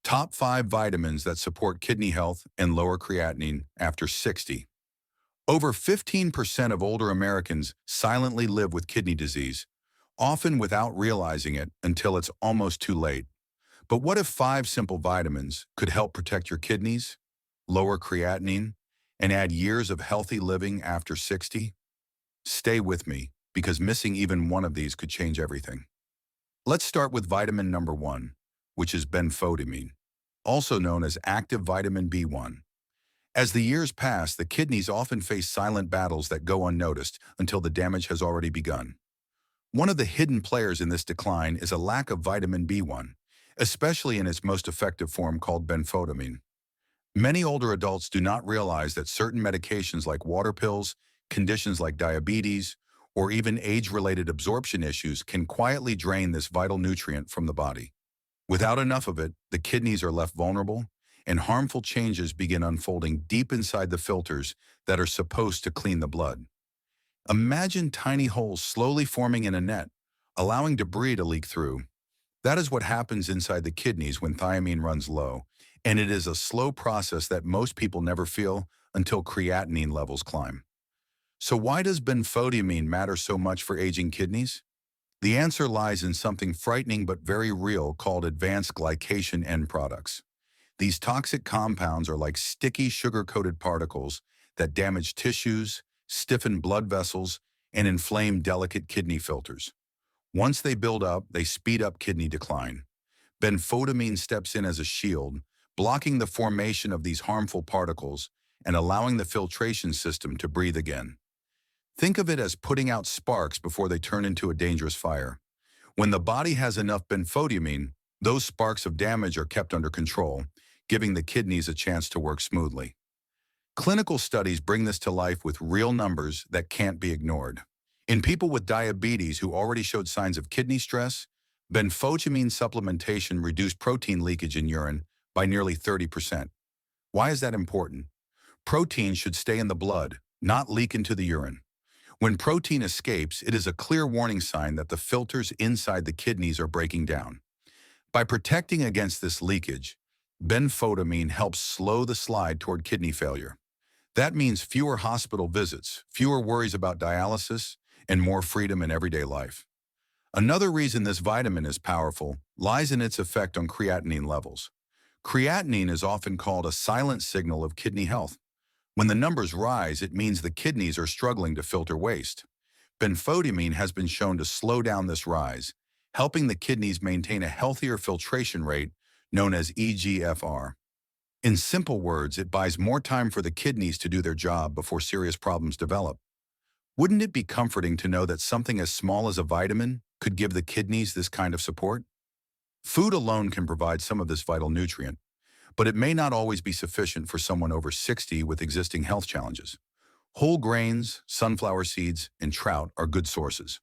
Top 5 vitamins that support kidney health and lower creatinine after 60. Over 15% of older Americans silently live with kidney disease, often without realizing it until it's almost too late. But what if 5 simple vitamins could help protect your kidneys, lower creatinine, and add years of healthy living after 60? Stay with me, because missing even one of these could change everything. Let's start with vitamin number 1, which is benfotiamine, also known as active vitamin B1. As the years pass, the kidneys often face silent battles that go unnoticed until the damage has already begun. One of the hidden players in this decline is a lack of vitamin B1, especially in its most effective form called benfotiamine. Many older adults do not realize that certain medications like water pills, conditions like diabetes, or even age-related absorption issues can quietly drain this vital nutrient from the body. Without enough of it, the kidneys are left vulnerable, and harmful changes begin unfolding deep inside the filters that are supposed to clean the blood. Imagine tiny holes slowly forming in a net, allowing debris to leak through. That is what happens inside the kidneys when thiamine runs low, and it is a slow process that most people never feel until creatinine levels climb. So why does benfotiamine matter so much for aging kidneys? The answer lies in something frightening but very real called advanced glycation end products. These toxic compounds are like sticky sugar-coated particles that damage tissues, stiffen blood vessels, and inflame delicate kidney filters. Once they build up, they speed up kidney decline. Benfotiamine steps in as a shield, blocking the formation of these harmful particles and allowing the filtration system to breathe again. Think of it as putting out sparks before they turn into a dangerous fire. When the body has enough benfotiamine, those sparks of damage are kept under control, giving the kidneys a chance to work smoothly. Clinical studies bring this to life with real numbers that can't be ignored. In people with diabetes who already showed signs of kidney stress, benfotiamine supplementation reduced protein leakage in urine by nearly 30%. Why is that important? Protein should stay in the blood, not leak into the urine. When protein escapes, it is a clear warning sign that the filters inside the kidneys are breaking down. By protecting against this leakage, benfotiamine helps slow the slide toward kidney failure. That means fewer hospital visits, fewer worries about dialysis, and more freedom in everyday life. Another reason this vitamin is powerful lies in its effect on creatinine levels. Creatinine is often called a silent signal of kidney health. When the numbers rise, it means the kidneys are struggling to filter waste. Benfotiamine has been shown to slow down this rise, helping the kidneys maintain a healthier filtration rate known as eGFR. In simple words, it buys more time for the kidneys to do their job before serious problems develop. Wouldn't it be comforting to know that something as small as a vitamin could give the kidneys this kind of support? Food alone can provide some of this vital nutrient, but it may not always be sufficient for someone over 60 with existing health challenges. Whole grains, sunflower seeds, and trout are good sources.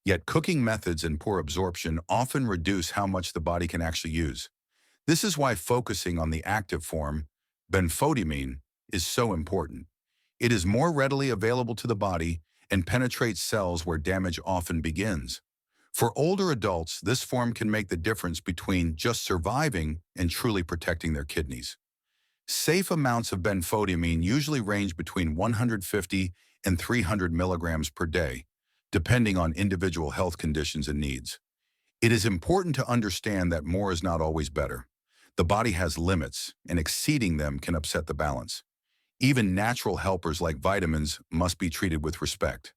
Yet cooking methods and poor absorption often reduce how much the body can actually use. This is why focusing on the active form, benfotiamine, is so important. It is more readily available to the body and penetrates cells where damage often begins. For older adults, this form can make the difference between just surviving and truly protecting their kidneys. Safe amounts of benfotiamine usually range between 150 and 300 milligrams per day, depending on individual health conditions and needs. It is important to understand that more is not always better. The body has limits, and exceeding them can upset the balance. Even natural helpers like vitamins must be treated with respect.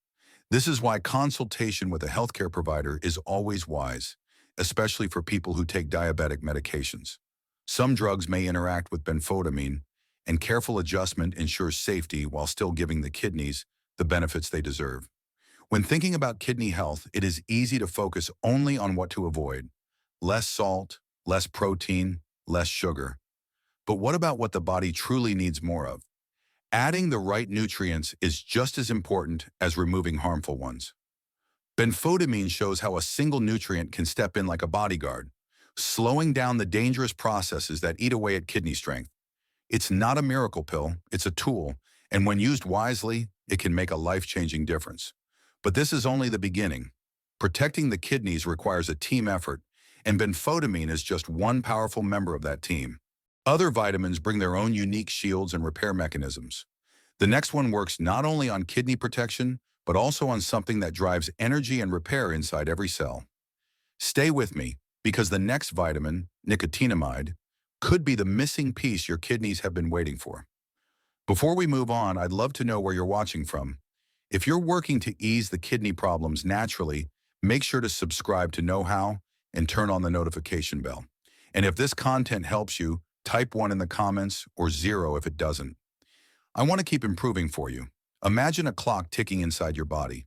This is why consultation with a healthcare provider is always wise, especially for people who take diabetic medications. Some drugs may interact with benfotiamine, and careful adjustment ensures safety while still giving the kidneys the benefits they deserve. When thinking about kidney health, it is easy to focus only on what to avoid: less salt, less protein, less sugar. But what about what the body truly needs more of? Adding the right nutrients is just as important as removing harmful ones. Benfotiamine shows how a single nutrient can step in like a bodyguard, slowing down the dangerous processes that eat away at kidney strength. It's not a miracle pill, it's a tool, and when used wisely, it can make a life-changing difference. But this is only the beginning. Protecting the kidneys requires a team effort, and benfotiamine is just one powerful member of that team. Other vitamins bring their own unique shields and repair mechanisms. The next one works not only on kidney protection, but also on something that drives energy and repair inside every cell. Stay with me, because the next vitamin, nicotinamide, could be the missing piece your kidneys have been waiting for. Before we move on, I'd love to know where you're watching from. If you're working to ease the kidney problems naturally, make sure to subscribe to Knowhow and turn on the notification bell. And if this content helps you, type 1 in the comments or 0 if it doesn't. I want to keep improving for you. Imagine a clock ticking inside your body.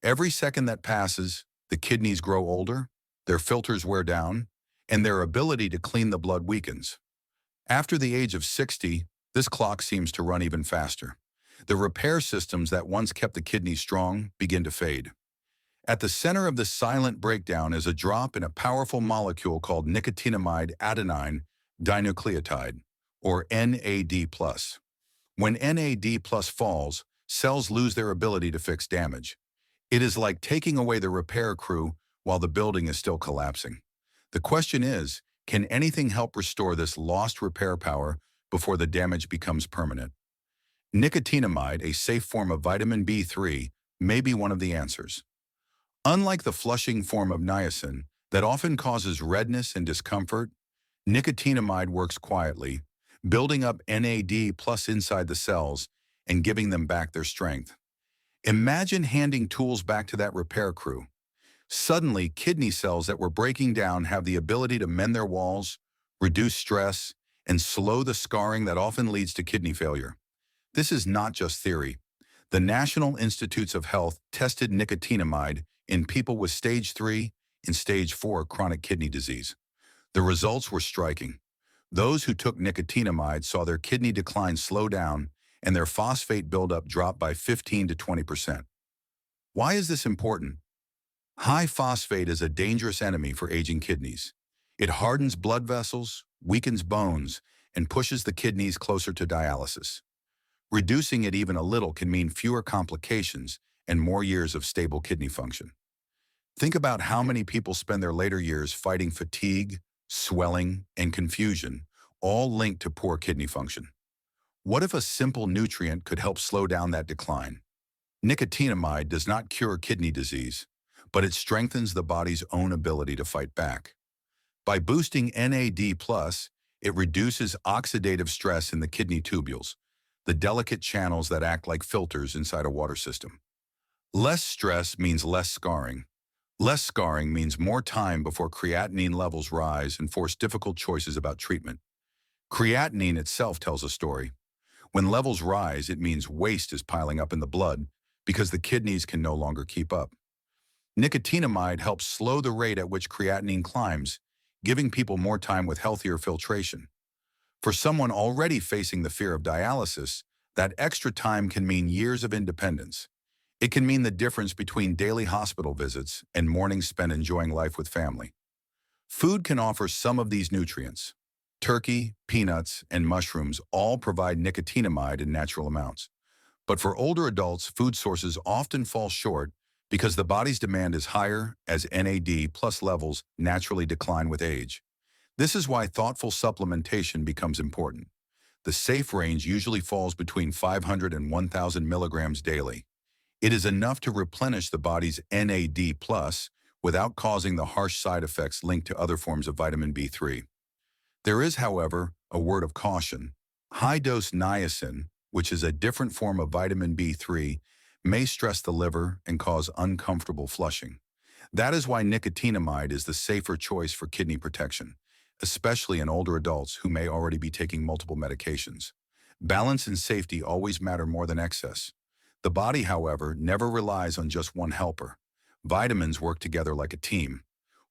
Every second that passes, the kidneys grow older, their filters wear down, and their ability to clean the blood weakens. After the age of 60, this clock seems to run even faster. The repair systems that once kept the kidneys strong begin to fade. At the center of this silent breakdown is a drop in a powerful molecule called nicotinamide adenine dinucleotide, or NAD+. When NAD+ falls, cells lose their ability to fix damage. It is like taking away the repair crew while the building is still collapsing. The question is, can anything help restore this lost repair power before the damage becomes permanent? Nicotinamide, a safe form of vitamin B3, may be one of the answers. Unlike the flushing form of niacin that often causes redness and discomfort, nicotinamide works quietly, building up NAD+ inside the cells and giving them back their strength. Imagine handing tools back to that repair crew. Suddenly, kidney cells that were breaking down have the ability to mend their walls, reduce stress, and slow the scarring that often leads to kidney failure. This is not just theory. The National Institutes of Health tested nicotinamide in people with stage 3 and stage 4 chronic kidney disease. The results were striking. Those who took nicotinamide saw their kidney decline slow down and their phosphate buildup drop by 15 to 20%. Why is this important? High phosphate is a dangerous enemy for aging kidneys. It hardens blood vessels, weakens bones, and pushes the kidneys closer to dialysis. Reducing it even a little can mean fewer complications and more years of stable kidney function. Think about how many people spend their later years fighting fatigue, swelling, and confusion, all linked to poor kidney function. What if a simple nutrient could help slow down that decline? Nicotinamide does not cure kidney disease, but it strengthens the body's own ability to fight back. By boosting NAD+, it reduces oxidative stress in the kidney tubules, the delicate channels that act like filters inside a water system. Less stress means less scarring. Less scarring means more time before creatinine levels rise and force difficult choices about treatment. Creatinine itself tells a story. When levels rise, it means waste is piling up in the blood because the kidneys can no longer keep up. Nicotinamide helps slow the rate at which creatinine climbs, giving people more time with healthier filtration. For someone already facing the fear of dialysis, that extra time can mean years of independence. It can mean the difference between daily hospital visits and mornings spent enjoying life with family. Food can offer some of these nutrients. Turkey, peanuts, and mushrooms all provide nicotinamide in natural amounts. But for older adults, food sources often fall short because the body's demand is higher as NAD+ levels naturally decline with age. This is why thoughtful supplementation becomes important. The safe range usually falls between 500 and 1,000 milligrams daily. It is enough to replenish the body's NAD+ without causing the harsh side effects linked to other forms of vitamin B3. There is, however, a word of caution. High-dose niacin, which is a different form of vitamin B3, may stress the liver and cause uncomfortable flushing. That is why nicotinamide is the safer choice for kidney protection, especially in older adults who may already be taking multiple medications. Balance and safety always matter more than excess. The body, however, never relies on just one helper. Vitamins work together like a team.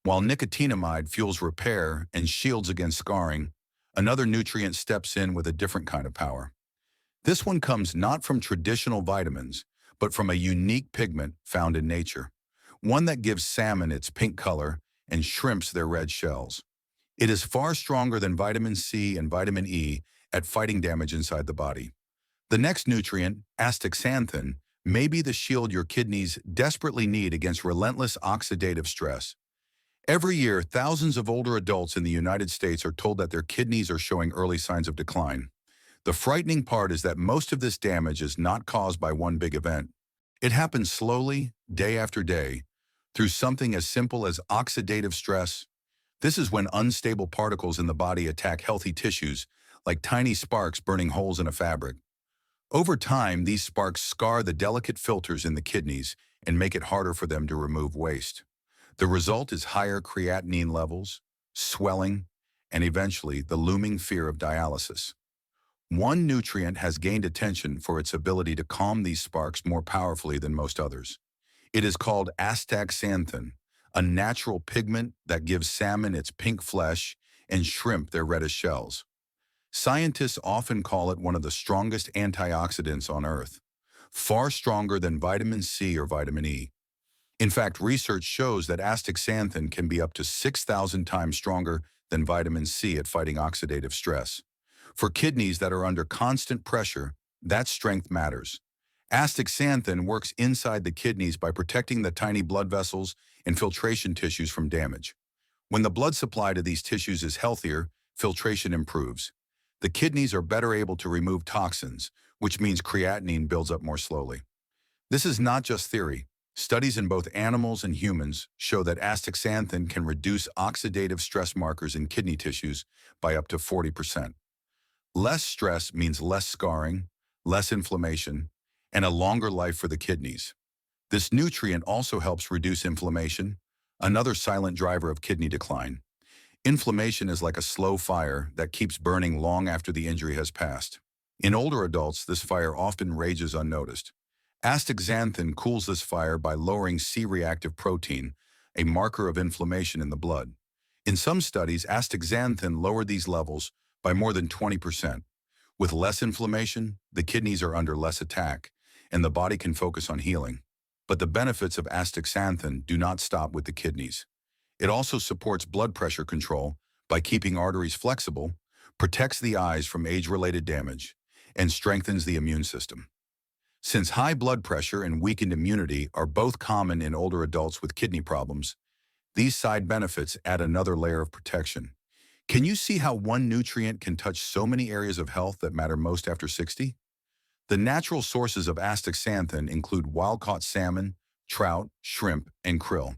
While nicotinamide fuels repair and shields against scarring, another nutrient steps in with a different kind of power. This one comes not from traditional vitamins, but from a unique pigment found in nature, one that gives salmon its pink color and shrimps their red shells. It is far stronger than vitamin C and vitamin E at fighting damage inside the body. The next nutrient, astaxanthin, may be the shield your kidneys desperately need against relentless oxidative stress. Every year, thousands of older adults in the United States are told that their kidneys are showing early signs of decline. The frightening part is that most of this damage is not caused by one big event. It happens slowly, day after day, through something as simple as oxidative stress. This is when unstable particles in the body attack healthy tissues, like tiny sparks burning holes in a fabric. Over time, these sparks scar the delicate filters in the kidneys and make it harder for them to remove waste. The result is higher creatinine levels, swelling, and eventually the looming fear of dialysis. One nutrient has gained attention for its ability to calm these sparks more powerfully than most others. It is called astaxanthin, a natural pigment that gives salmon its pink flesh and shrimp their reddish shells. Scientists often call it one of the strongest antioxidants on Earth, far stronger than vitamin C or vitamin E. In fact, research shows that astaxanthin can be up to 6,000 times stronger than vitamin C at fighting oxidative stress. For kidneys that are under constant pressure, that strength matters. Astaxanthin works inside the kidneys by protecting the tiny blood vessels and filtration tissues from damage. When the blood supply to these tissues is healthier, filtration improves. The kidneys are better able to remove toxins, which means creatinine builds up more slowly. This is not just theory. Studies in both animals and humans show that astaxanthin can reduce oxidative stress markers in kidney tissues by up to 40%. Less stress means less scarring, less inflammation, and a longer life for the kidneys. This nutrient also helps reduce inflammation, another silent driver of kidney decline. Inflammation is like a slow fire that keeps burning long after the injury has passed. In older adults, this fire often rages unnoticed. Astaxanthin cools this fire by lowering C-reactive protein, a marker of inflammation in the blood. In some studies, astaxanthin lowered these levels by more than 20%. With less inflammation, the kidneys are under less attack, and the body can focus on healing. But the benefits of astaxanthin do not stop with the kidneys. It also supports blood pressure control by keeping arteries flexible, protects the eyes from age-related damage, and strengthens the immune system. Since high blood pressure and weakened immunity are both common in older adults with kidney problems, these side benefits add another layer of protection. Can you see how one nutrient can touch so many areas of health that matter most after 60? The natural sources of astaxanthin include wild-caught salmon, trout, shrimp, and krill.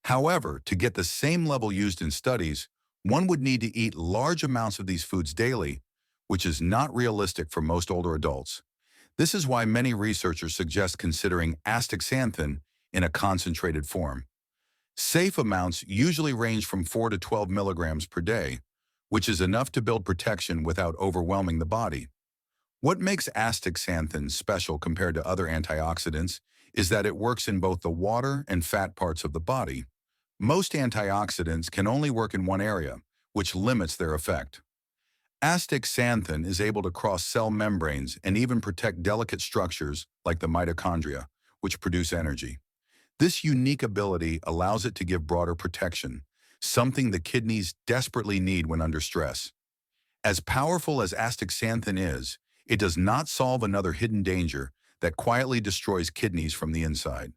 However, to get the same level used in studies, one would need to eat large amounts of these foods daily, which is not realistic for most older adults. This is why many researchers suggest considering astaxanthin in a concentrated form. Safe amounts usually range from 4 to 12 milligrams per day, which is enough to build protection without overwhelming the body. What makes astaxanthin special compared to other antioxidants is that it works in both the water and fat parts of the body. Most antioxidants can only work in one area, which limits their effect. Astaxanthin is able to cross cell membranes and even protect delicate structures like the mitochondria, which produce energy. This unique ability allows it to give broader protection, something the kidneys desperately need when under stress. As powerful as astaxanthin is, it does not solve another hidden danger that quietly destroys kidneys from the inside.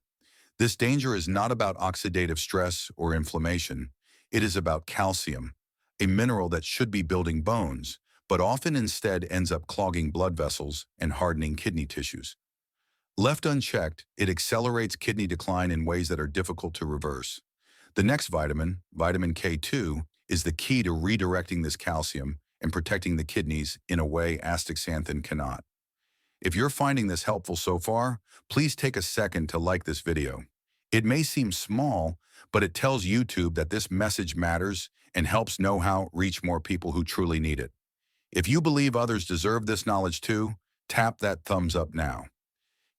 This danger is not about oxidative stress or inflammation. It is about calcium, a mineral that should be building bones, but often instead ends up clogging blood vessels and hardening kidney tissues. Left unchecked, it accelerates kidney decline in ways that are difficult to reverse. The next vitamin, vitamin K2, is the key to redirecting this calcium and protecting the kidneys in a way astaxanthin cannot. If you're finding this helpful so far, please take a second to like this video. It may seem small, but it tells YouTube that this message matters and helps Knowhow reach more people who truly need it. If you believe others deserve this knowledge too, tap that thumbs up now.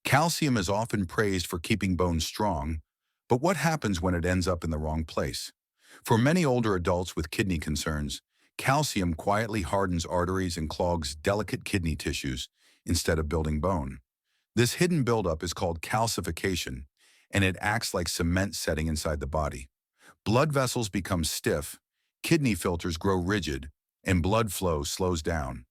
Calcium is often praised for keeping bones strong, but what happens when it ends up in the wrong place? For many older adults with kidney concerns, calcium quietly hardens arteries and clogs delicate kidney tissues instead of building bone. This hidden buildup is called calcification, and it acts like cement setting inside the body. Blood vessels become stiff, kidney filters grow rigid, and blood flow slows down.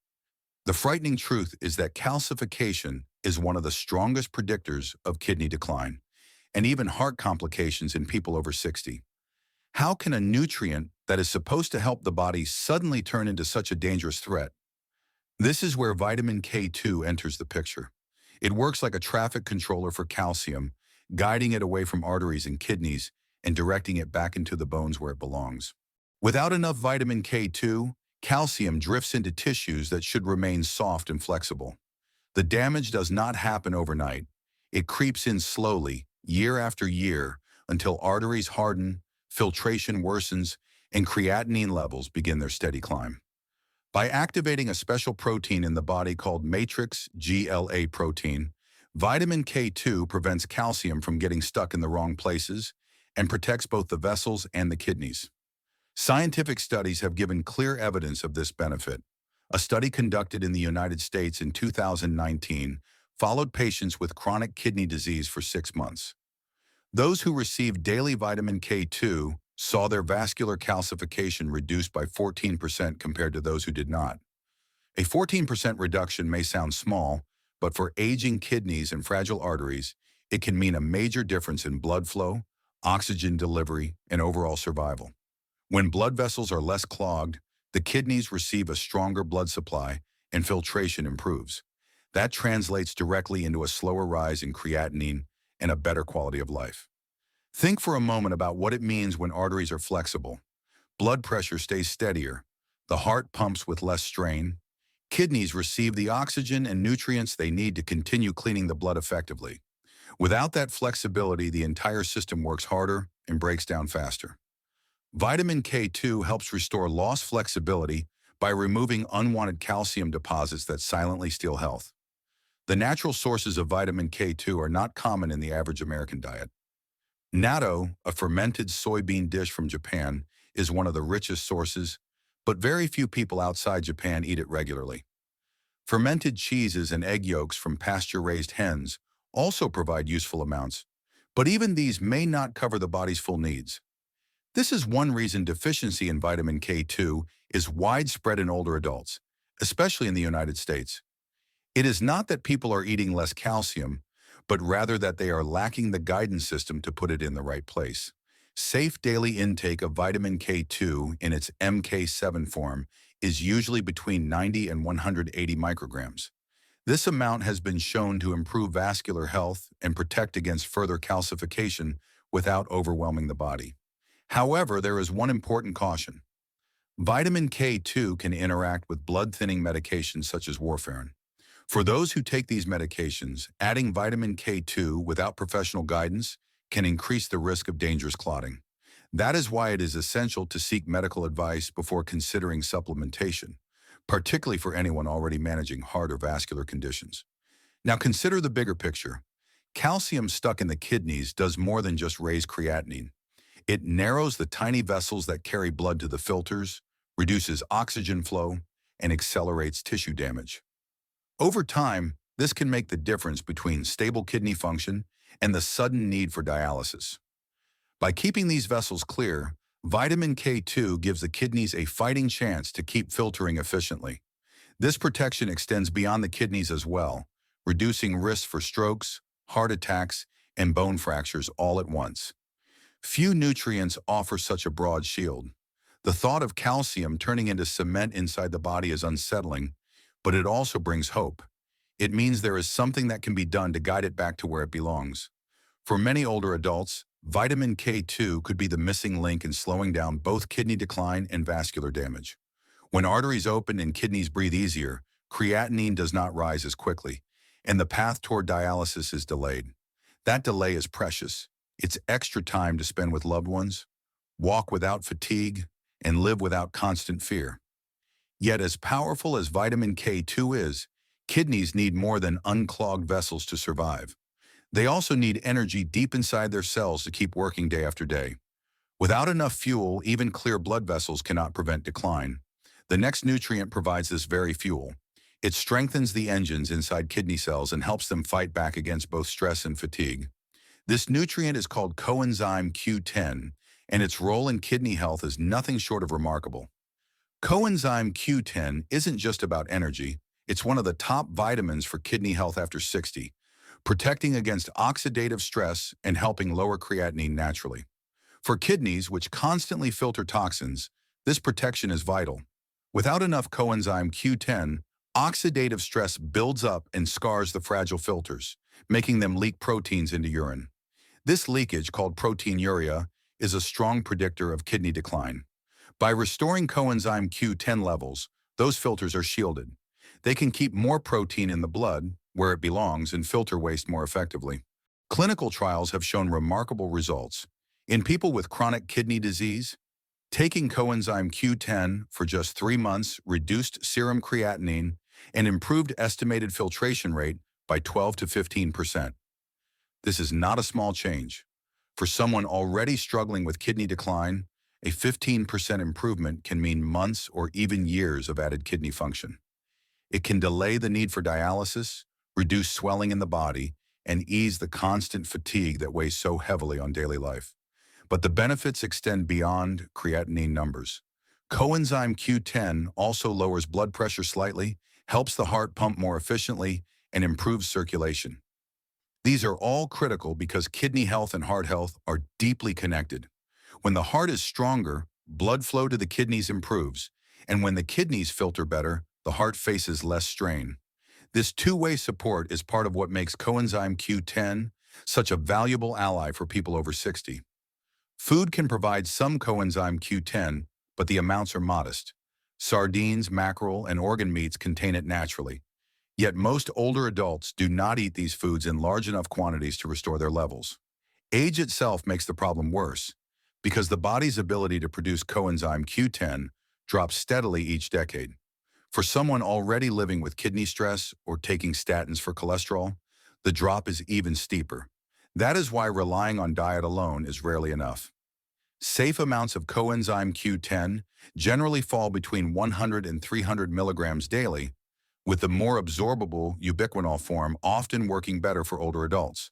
The frightening truth is that calcification is one of the strongest predictors of kidney decline, and even heart complications in people over 60. How can a nutrient that is supposed to help the body suddenly turn into such a dangerous threat? This is where vitamin K2 enters the picture. It works like a traffic controller for calcium, guiding it away from arteries and kidneys and directing it back into the bones where it belongs. Without enough vitamin K2, calcium drifts into tissues that should remain soft and flexible. The damage does not happen overnight. It creeps in slowly, year after year, until arteries harden, filtration worsens, and creatinine levels begin their steady climb. By activating a special protein in the body called matrix GLA protein, vitamin K2 prevents calcium from getting stuck in the wrong places and protects both the vessels and the kidneys. Scientific studies have given clear evidence of this benefit. A study conducted in the United States in 2019 followed patients with chronic kidney disease for 6 months. Those who received daily vitamin K2 saw their vascular calcification reduced by 14% compared to those who did not. A 14% reduction may sound small, but for aging kidneys and fragile arteries, it can mean a major difference in blood flow, oxygen delivery, and overall survival. When blood vessels are less clogged, the kidneys receive a stronger blood supply and filtration improves. That translates directly into a slower rise in creatinine and a better quality of life. Think for a moment about what it means when arteries are flexible. Blood pressure stays steadier, the heart pumps with less strain, kidneys receive the oxygen and nutrients they need to continue cleaning the blood effectively. Without that flexibility, the entire system works harder and breaks down faster. Vitamin K2 helps restore lost flexibility by removing unwanted calcium deposits that silently steal health. The natural sources of vitamin K2 are not common in the average American diet. Natto, a fermented soybean dish from Japan, is one of the richest sources, but very few people outside Japan eat it regularly. Fermented cheeses and egg yolks from pasture-raised hens also provide useful amounts, but even these may not cover the body's full needs. This is one reason deficiency in vitamin K2 is widespread in older adults, especially in the United States. It is not that people are eating less calcium, but rather that they are lacking the guidance system to put it in the right place. Safe daily intake of vitamin K2 in its MK7 form is usually between 90 and 180 micrograms. This amount has been shown to improve vascular health and protect against further calcification without overwhelming the body. However, there is one important caution. Vitamin K2 can interact with blood-thinning medications such as warfarin. For those who take these medications, adding vitamin K2 without professional guidance can increase the risk of dangerous clotting. That is why it is essential to seek medical advice before considering supplementation, particularly for anyone already managing heart or vascular conditions. Now consider the bigger picture. Calcium stuck in the kidneys does more than just raise creatinine. It narrows the tiny vessels that carry blood to the filters, reduces oxygen flow, and accelerates tissue damage. Over time, this can make the difference between stable kidney function and the sudden need for dialysis. By keeping these vessels clear, vitamin K2 gives the kidneys a fighting chance to keep filtering efficiently. This protection extends beyond the kidneys as well, reducing risks for strokes, heart attacks, and bone fractures all at once. Few nutrients offer such a broad shield. The thought of calcium turning into cement inside the body is unsettling, but it also brings hope. It means there is something that can be done to guide it back to where it belongs. For many older adults, vitamin K2 could be the missing link in slowing down both kidney decline and vascular damage. When arteries open and kidneys breathe easier, creatinine does not rise as quickly, and the path toward dialysis is delayed. That delay is precious. It's extra time to spend with loved ones, walk without fatigue, and live without constant fear. Yet as powerful as vitamin K2 is, kidneys need more than unclogged vessels to survive. They also need energy deep inside their cells to keep working day after day. Without enough fuel, even clear blood vessels cannot prevent decline. The next nutrient provides this very fuel. It strengthens the engines inside kidney cells and helps them fight back against both stress and fatigue. This nutrient is called coenzyme Q10, and its role in kidney health is nothing short of remarkable. Coenzyme Q10 isn't just about energy, it's one of the top vitamins for kidney health after 60, protecting against oxidative stress and helping lower creatinine naturally. For kidneys, which constantly filter toxins, this protection is vital. Without enough coenzyme Q10, oxidative stress builds up and scars the fragile filters, making them leak proteins into urine. This leakage, called proteinuria, is a strong predictor of kidney decline. By restoring coenzyme Q10 levels, those filters are shielded. They can keep more protein in the blood, where it belongs, and filter waste more effectively. Clinical trials have shown remarkable results. In people with chronic kidney disease, taking coenzyme Q10 for just 3 months reduced serum creatinine and improved estimated filtration rate by 12 to 15%. This is not a small change. For someone already struggling with kidney decline, a 15% improvement can mean months or even years of added kidney function. It can delay the need for dialysis, reduce swelling in the body, and ease the constant fatigue that weighs so heavily on daily life. But the benefits extend beyond creatinine numbers. Coenzyme Q10 also lowers blood pressure slightly, helps the heart pump more efficiently, and improves circulation. These are all critical because kidney health and heart health are deeply connected. When the heart is stronger, blood flow to the kidneys improves, and when the kidneys filter better, the heart faces less strain. This two-way support is part of what makes coenzyme Q10 such a valuable ally for people over 60. Food can provide some coenzyme Q10, but the amounts are modest. Sardines, mackerel, and organ meats contain it naturally. Yet most older adults do not eat these foods in large enough quantities to restore their levels. Age itself makes the problem worse, because the body's ability to produce coenzyme Q10 drops steadily each decade. For someone already living with kidney stress or taking statins for cholesterol, the drop is even steeper. That is why relying on diet alone is rarely enough. Safe amounts of coenzyme Q10 generally fall between 100 and 300 milligrams daily, with the more absorbable ubiquinol form often working better for older adults.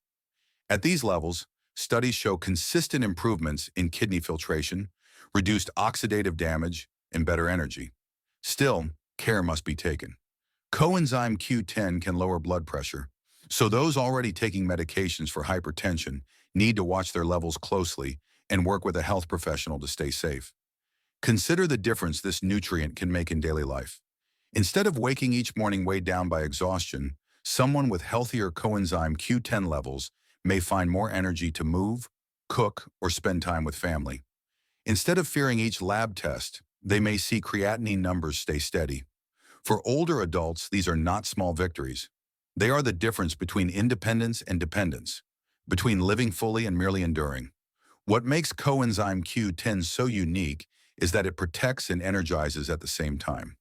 At these levels, studies show consistent improvements in kidney filtration, reduced oxidative damage, and better energy. Still, care must be taken. Coenzyme Q10 can lower blood pressure, so those already taking medications for hypertension need to watch their levels closely and work with a health professional to stay safe. Consider the difference this nutrient can make in daily life. Instead of waking each morning weighed down by exhaustion, someone with healthier coenzyme Q10 levels may find more energy to move, cook, or spend time with family. Instead of fearing each lab test, they may see creatinine numbers stay steady. For older adults, these are not small victories. They are the difference between independence and dependence, between living fully and merely enduring. What makes coenzyme Q10 so unique is that it protects and energizes at the same time.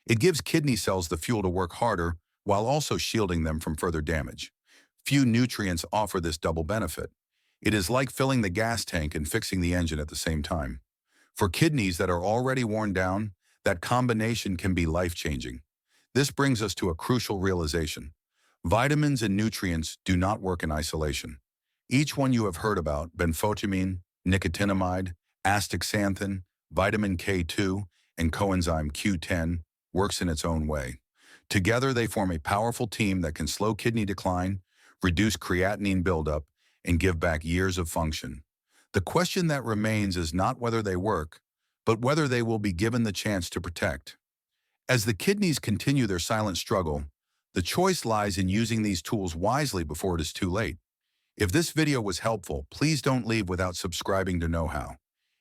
It gives kidney cells the fuel to work harder while also shielding them from further damage. Few nutrients offer this double benefit. It is like filling the gas tank and fixing the engine at the same time. For kidneys that are already worn down, that combination can be life-changing. This brings us to a crucial realization. Vitamins and nutrients do not work in isolation. Each one you have heard about, benfotiamine, nicotinamide, astaxanthin, vitamin K2, and coenzyme Q10, works in its own way. Together, they form a powerful team that can slow kidney decline, reduce creatinine buildup, and give back years of function. The question that remains is not whether they work, but whether they will be given the chance to protect. As the kidneys continue their silent struggle, the choice lies in using these tools wisely before it is too late. If this video was helpful, please don't leave without subscribing to Knowhow.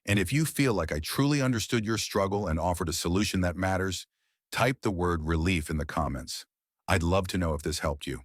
And if you feel like I truly understood your struggle and offered a solution that matters, type the word relief in the comments. I'd love to know if this helped you.